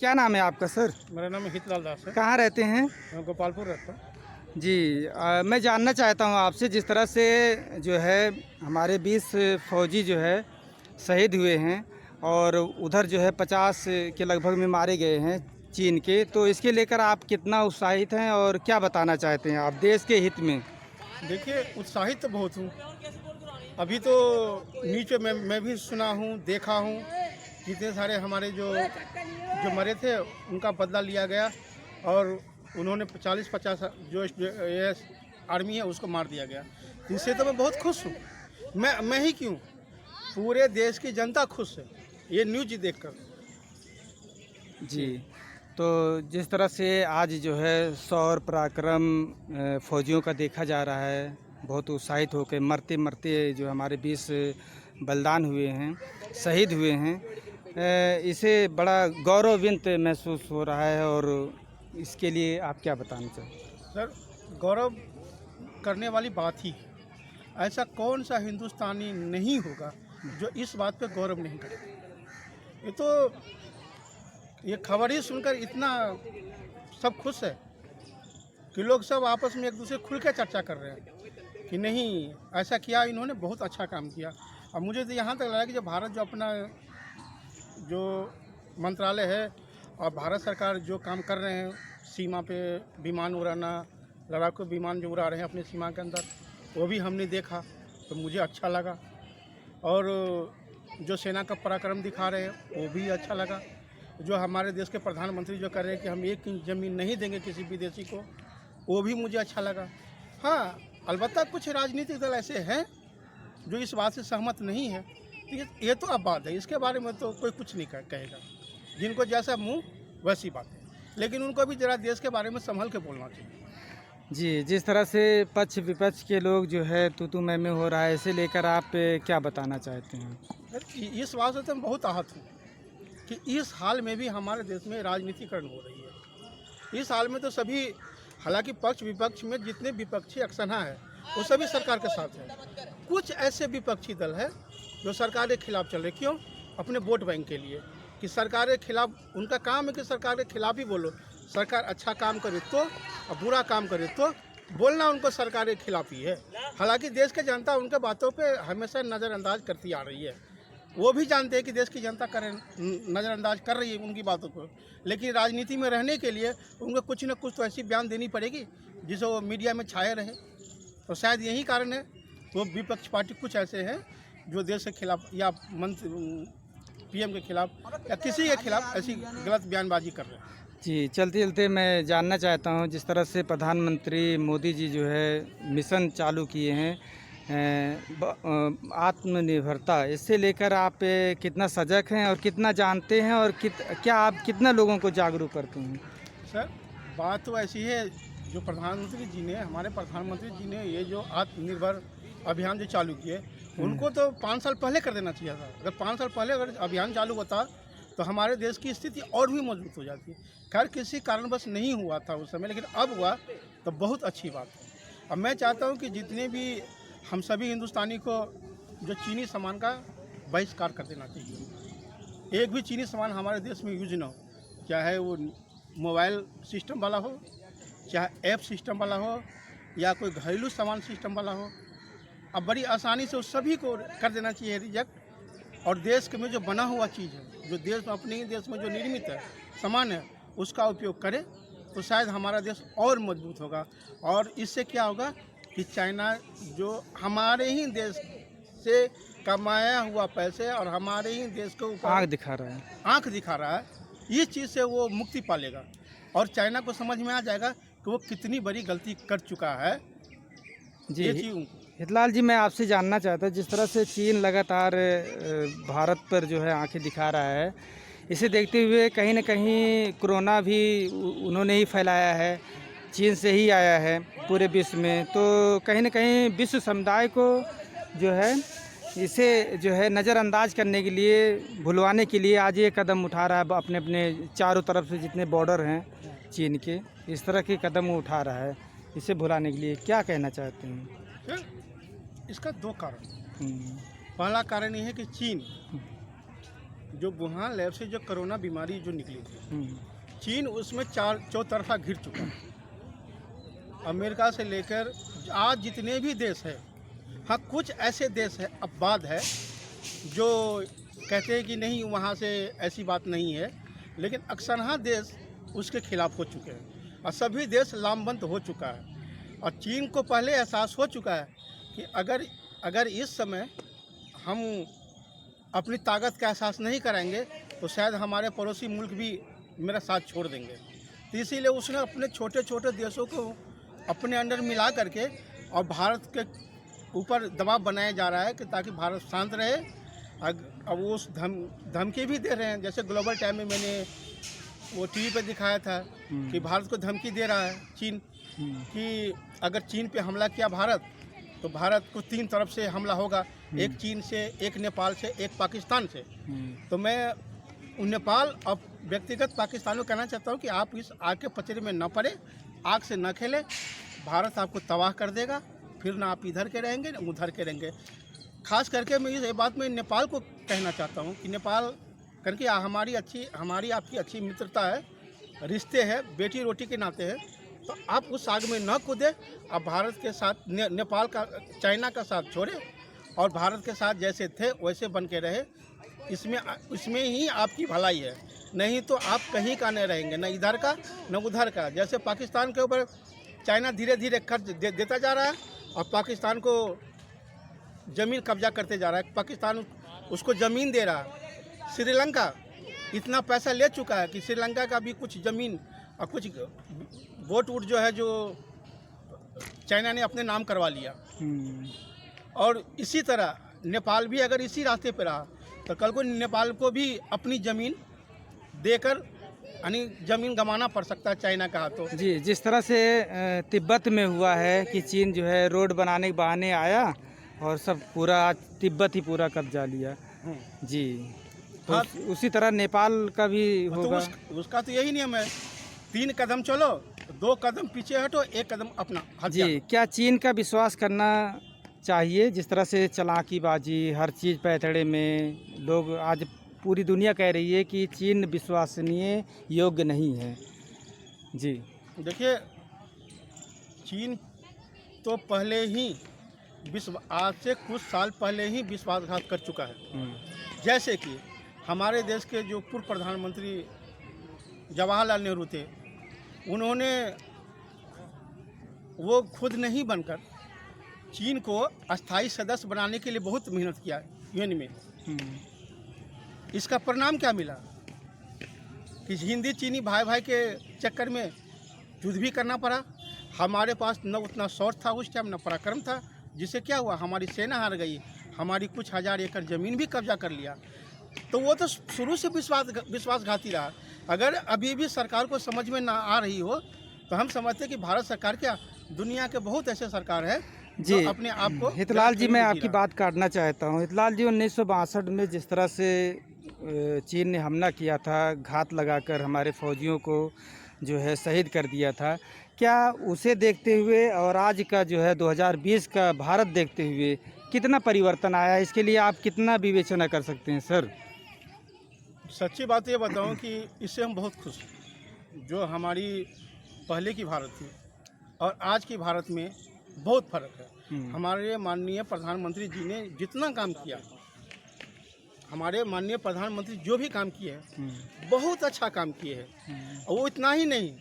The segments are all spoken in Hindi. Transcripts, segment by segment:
क्या नाम है आपका सर? मेरा नाम हितलाल दास है। कहाँ रहते हैं? मैं गोपालपुर रहता हूँ। जी मैं जानना चाहता हूँ आपसे, जिस तरह से जो है हमारे 20 फौजी जो है शहीद हुए हैं और उधर जो है 50 के लगभग में मारे गए हैं चीन के, तो इसके लेकर आप कितना उत्साहित हैं और क्या बताना चाहते हैं आप देश के हित में? देखिए, उत्साहित तो बहुत हूँ। अभी तो नीचे मैं भी सुना हूँ, देखा हूँ, जितने सारे हमारे जो जो मरे थे उनका बदला लिया गया और उन्होंने 40-50 जो ये आर्मी है उसको मार दिया गया। इससे तो मैं बहुत खुश हूँ। मैं ही क्यों, पूरे देश की जनता खुश है ये न्यूज देखकर। जी, तो जिस तरह से आज जो है शौर्य पराक्रम फौजियों का देखा जा रहा है, बहुत उत्साहित होकर मरते मरते जो हमारे 20 बलिदान हुए हैं, शहीद हुए हैं, इसे बड़ा गौरवान्वित महसूस हो रहा है। और इसके लिए आप क्या बताना चाहें? सर, गौरव करने वाली बात ही है। ऐसा कौन सा हिंदुस्तानी नहीं होगा जो इस बात पे गौरव नहीं करे। ये खबर ही सुनकर इतना सब खुश है कि लोग सब आपस में एक दूसरे खुल के चर्चा कर रहे हैं कि नहीं, ऐसा किया, इन्होंने बहुत अच्छा काम किया। अब मुझे तो यहाँ तक लगा कि जो भारत जो अपना जो मंत्रालय है और भारत सरकार जो काम कर रहे हैं, सीमा पे विमान उड़ाना, लड़ाकू विमान जो उड़ा रहे हैं अपनी सीमा के अंदर, वो भी हमने देखा तो मुझे अच्छा लगा। और जो सेना का पराक्रम दिखा रहे हैं वो भी अच्छा लगा। जो हमारे देश के प्रधानमंत्री जो कर रहे हैं कि हम एक इंच ज़मीन नहीं देंगे किसी विदेशी को, वो भी मुझे अच्छा लगा। हाँ, अलबत्ता कुछ राजनीतिक दल ऐसे हैं जो इस बात से सहमत नहीं है। ये तो अब बात है, इसके बारे में तो कोई कुछ नहीं कहेगा। जिनको जैसा मुंह वैसी बात है, लेकिन उनको भी जरा देश के बारे में संभल के बोलना चाहिए। जी, जिस तरह से पक्ष विपक्ष के लोग जो है तू मैं हो रहा है, इसे लेकर आप क्या बताना चाहते हैं? इस बात से तो मैं बहुत आहत हूँ कि इस हाल में भी हमारे देश में राजनीतिकरण हो रही है। इस हाल में तो सभी, हालांकि पक्ष विपक्ष में जितने विपक्षी अक्सना है वो सभी सरकार के साथ है। कुछ ऐसे विपक्षी दल है जो सरकार के खिलाफ चल रहे। क्यों? अपने वोट बैंक के लिए, कि सरकार के खिलाफ, उनका काम है कि सरकार के खिलाफ ही बोलो। सरकार अच्छा काम करे तो और बुरा काम करे तो बोलना उनको सरकार के खिलाफ ही है। हालांकि देश की जनता उनके बातों पे हमेशा नज़रअंदाज करती आ रही है। वो भी जानते हैं कि देश की जनता नज़रअंदाज कर रही है उनकी बातों को, लेकिन राजनीति में रहने के लिए उनको कुछ न कुछ तो ऐसी बयान देनी पड़ेगी जिसे वो मीडिया में छाए रहे। तो शायद यही कारण है वो विपक्ष पार्टी कुछ ऐसे हैं जो देश के खिलाफ या पीएम के खिलाफ या किसी के खिलाफ ऐसी गलत बयानबाजी कर रहे हैं। जी, चलते चलते मैं जानना चाहता हूँ, जिस तरह से प्रधानमंत्री मोदी जी जो है मिशन चालू किए हैं आत्मनिर्भरता, इससे लेकर आप कितना सजग हैं और कितना जानते हैं और क्या आप कितना लोगों को जागरूक करते हैं? सर, बात तो ऐसी है, जो प्रधानमंत्री जी ने, हमारे प्रधानमंत्री जी ने ये जो आत्मनिर्भर अभियान जो चालू किए, उनको तो 5 साल पहले कर देना चाहिए था। अगर 5 साल पहले अगर अभियान चालू होता तो हमारे देश की स्थिति और भी मजबूत हो जाती। खैर, किसी कारणवश नहीं हुआ था उस समय, लेकिन अब हुआ तो बहुत अच्छी बात है। अब मैं चाहता हूँ कि जितने भी हम सभी हिंदुस्तानी को जो चीनी सामान का बहिष्कार कर देना चाहिए। एक भी चीनी सामान हमारे देश में यूज ना हो, चाहे वो मोबाइल सिस्टम वाला हो, चाहे ऐप सिस्टम वाला हो, या कोई घरेलू सामान सिस्टम वाला हो। अब बड़ी आसानी से उस सभी को कर देना चाहिए रिजेक्ट। और देश के में जो बना हुआ चीज़ है, जो देश में, अपने ही देश में जो निर्मित है सामान है, उसका उपयोग करें तो शायद हमारा देश और मजबूत होगा। और इससे क्या होगा कि चाइना जो हमारे ही देश से कमाया हुआ पैसे और हमारे ही देश के ऊपर आँख दिखा रहा है, इस चीज़ से वो मुक्ति पालेगा और चाइना को समझ में आ जाएगा कि वो कितनी बड़ी गलती कर चुका है। जी हितलाल जी, मैं आपसे जानना चाहता हूँ, जिस तरह से चीन लगातार भारत पर जो है आंखें दिखा रहा है, इसे देखते हुए कहीं न कहीं कोरोना भी उन्होंने ही फैलाया है, चीन से ही आया है पूरे विश्व में। तो कहीं न कहीं विश्व समुदाय को जो है इसे जो है नज़रअंदाज करने के लिए, भुलवाने के लिए आज ये कदम उठा रहा है। अपने अपने चारों तरफ से जितने बॉर्डर हैं चीन के, इस तरह के कदम उठा रहा है इसे भुलाने के लिए। क्या कहना चाहते हैं? इसका 2 कारण। पहला कारण ये है कि चीन जो वुहान लैब से जो कोरोना बीमारी जो निकली थी, चीन उसमें चौतरफा घिर चुका है। अमेरिका से लेकर आज जितने भी देश है, हाँ कुछ ऐसे देश है अपवाद है जो कहते हैं कि नहीं वहाँ से ऐसी बात नहीं है, लेकिन अक्सरहा देश उसके खिलाफ हो चुके हैं और सभी देश लामबंद हो चुका है। और चीन को पहले एहसास हो चुका है कि अगर इस समय हम अपनी ताकत का एहसास नहीं कराएंगे तो शायद हमारे पड़ोसी मुल्क भी मेरा साथ छोड़ देंगे। तो इसीलिए उसने अपने छोटे छोटे देशों को अपने अंडर मिला करके और भारत के ऊपर दबाव बनाया जा रहा है कि ताकि भारत शांत रहे। अब वो उस धमकी भी दे रहे हैं, जैसे ग्लोबल टाइम में मैंने वो टीवी पे दिखाया था कि भारत को धमकी दे रहा है चीन कि अगर चीन पे हमला किया भारत तो भारत को 3 तरफ से हमला होगा, एक चीन से, एक नेपाल से, एक पाकिस्तान से। तो मैं नेपाल और व्यक्तिगत पाकिस्तान को कहना चाहता हूँ कि आप इस आग के पचड़े में न पड़े, आग से न खेले। भारत आपको तबाह कर देगा, फिर ना आप इधर के रहेंगे ना उधर के रहेंगे। खास करके मैं इस बात में नेपाल को कहना चाहता हूँ कि नेपाल करके हमारी आपकी अच्छी मित्रता है, रिश्ते हैं, बेटी रोटी के नाते हैं। तो आप उस आग में न कूदे, आप भारत के साथ नेपाल का, चाइना का साथ छोड़े और भारत के साथ जैसे थे वैसे बन के रहे। इसमें ही आपकी भलाई है, नहीं तो आप कहीं का नहीं रहेंगे, न इधर का न उधर का। जैसे पाकिस्तान के ऊपर चाइना धीरे धीरे कर्ज देता जा रहा है और पाकिस्तान को ज़मीन कब्जा करते जा रहा है, पाकिस्तान उसको ज़मीन दे रहा है। श्रीलंका इतना पैसा ले चुका है कि श्रीलंका का भी कुछ ज़मीन और कुछ वोट जो है जो चाइना ने अपने नाम करवा लिया। और इसी तरह नेपाल भी अगर इसी रास्ते पर रहा तो कल को नेपाल को भी अपनी ज़मीन देकर यानी ज़मीन गंवाना पड़ सकता है चाइना का हाथों। जी, जिस तरह से तिब्बत में हुआ है कि चीन जो है रोड बनाने के बहाने आया और सब पूरा आज तिब्बत ही पूरा कब्जा लिया। जी, तो हाँ, उसी तरह नेपाल का भी होगा। तो उसका तो यही नियम है, 3 कदम चलो, 2 कदम पीछे हटो, 1 कदम अपना हट जाओ। जी, क्या चीन का विश्वास करना चाहिए? जिस तरह से चालाकीबाजी हर चीज़ पैतड़े में लोग आज पूरी दुनिया कह रही है कि चीन विश्वसनीय योग्य नहीं है। जी, देखिए चीन तो पहले ही आज से कुछ साल पहले ही विश्वासघात कर चुका है। जैसे कि हमारे देश के जो पूर्व प्रधानमंत्री जवाहरलाल नेहरू थे, उन्होंने वो खुद नहीं बनकर चीन को अस्थायी सदस्य बनाने के लिए बहुत मेहनत किया यूएन में। इसका परिणाम क्या मिला कि हिंदी चीनी भाई के चक्कर में युद्ध भी करना पड़ा। हमारे पास न उतना शौर्य था उस टाइम, न पराक्रम था, जिससे क्या हुआ, हमारी सेना हार गई, हमारी कुछ हजार एकड़ ज़मीन भी कब्जा कर लिया। तो वो तो शुरू से विश्वासघाती रहा। अगर अभी भी सरकार को समझ में ना आ रही हो तो हम समझते हैं कि भारत सरकार क्या, दुनिया के बहुत ऐसे सरकार है जी। जो अपने आप को। हितलाल जी, मैं आपकी बात काटना चाहता हूँ। हितलाल जी, 1962 में जिस तरह से चीन ने हमला किया था, घात लगाकर हमारे फौजियों को जो है शहीद कर दिया था, क्या उसे देखते हुए और आज का जो है 2020 का भारत देखते हुए कितना परिवर्तन आया, इसके लिए आप कितना विवेचना कर सकते हैं सर? सच्ची बात ये बताऊं कि इससे हम बहुत खुश हैं। जो हमारी पहले की भारत थी और आज की भारत में बहुत फर्क है। हमारे माननीय प्रधानमंत्री जी ने जितना काम किया, हमारे माननीय प्रधानमंत्री जो भी काम किए हैं, बहुत अच्छा काम किए हैं। और वो इतना ही नहीं,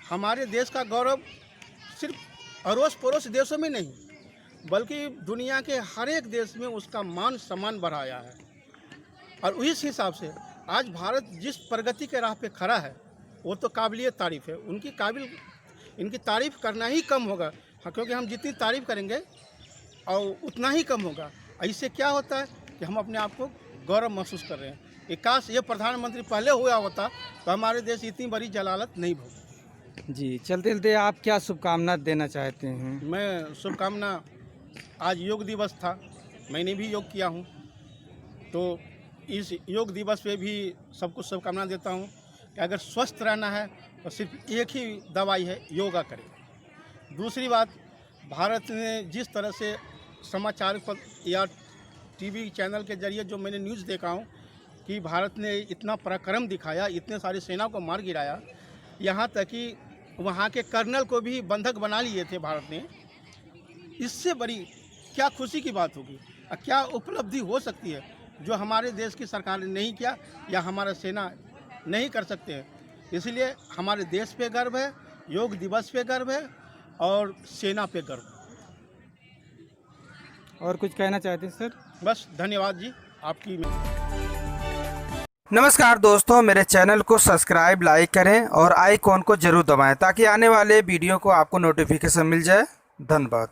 हमारे देश का गौरव सिर्फ अड़ोस पड़ोस देशों में नहीं बल्कि दुनिया के हर एक देश में उसका मान सम्मान बढ़ाया है। और इस हिसाब से आज भारत जिस प्रगति के राह पे खड़ा है वो तो काबिलिय तारीफ़ है। इनकी तारीफ़ करना ही कम होगा, क्योंकि हम जितनी तारीफ़ करेंगे और उतना ही कम होगा। इससे क्या होता है कि हम अपने आप को गौरव महसूस कर रहे हैं कि काश ये प्रधानमंत्री पहले हुआ होता तो हमारे देश इतनी बड़ी जलालत नहीं भोगी। जी, चलते चलते आप क्या शुभकामना देना चाहते हैं? मैं शुभकामना, आज योग दिवस था, मैंने भी योग किया हूँ, तो इस योग दिवस पे भी सबको शुभकामना देता हूँ कि अगर स्वस्थ रहना है तो सिर्फ एक ही दवाई है, योगा करें। दूसरी बात, भारत ने जिस तरह से समाचार पर या टीवी चैनल के जरिए जो मैंने न्यूज़ देखा हूँ कि भारत ने इतना पराक्रम दिखाया, इतने सारी सेना को मार गिराया, यहाँ तक कि वहाँ के कर्नल को भी बंधक बना लिए थे भारत ने। इससे बड़ी क्या खुशी की बात होगी, क्या उपलब्धि हो सकती है जो हमारे देश की सरकार ने नहीं किया या हमारा सेना नहीं कर सकते हैं। इसलिए हमारे देश पे गर्व है, योग दिवस पे गर्व है और सेना पे गर्व है। और कुछ कहना चाहते हैं सर? बस धन्यवाद जी आपकी। नमस्कार दोस्तों, मेरे चैनल को सब्सक्राइब, लाइक करें और आइकॉन को जरूर दबाएं ताकि आने वाले वीडियो को आपको नोटिफिकेशन मिल जाए। धन्यवाद।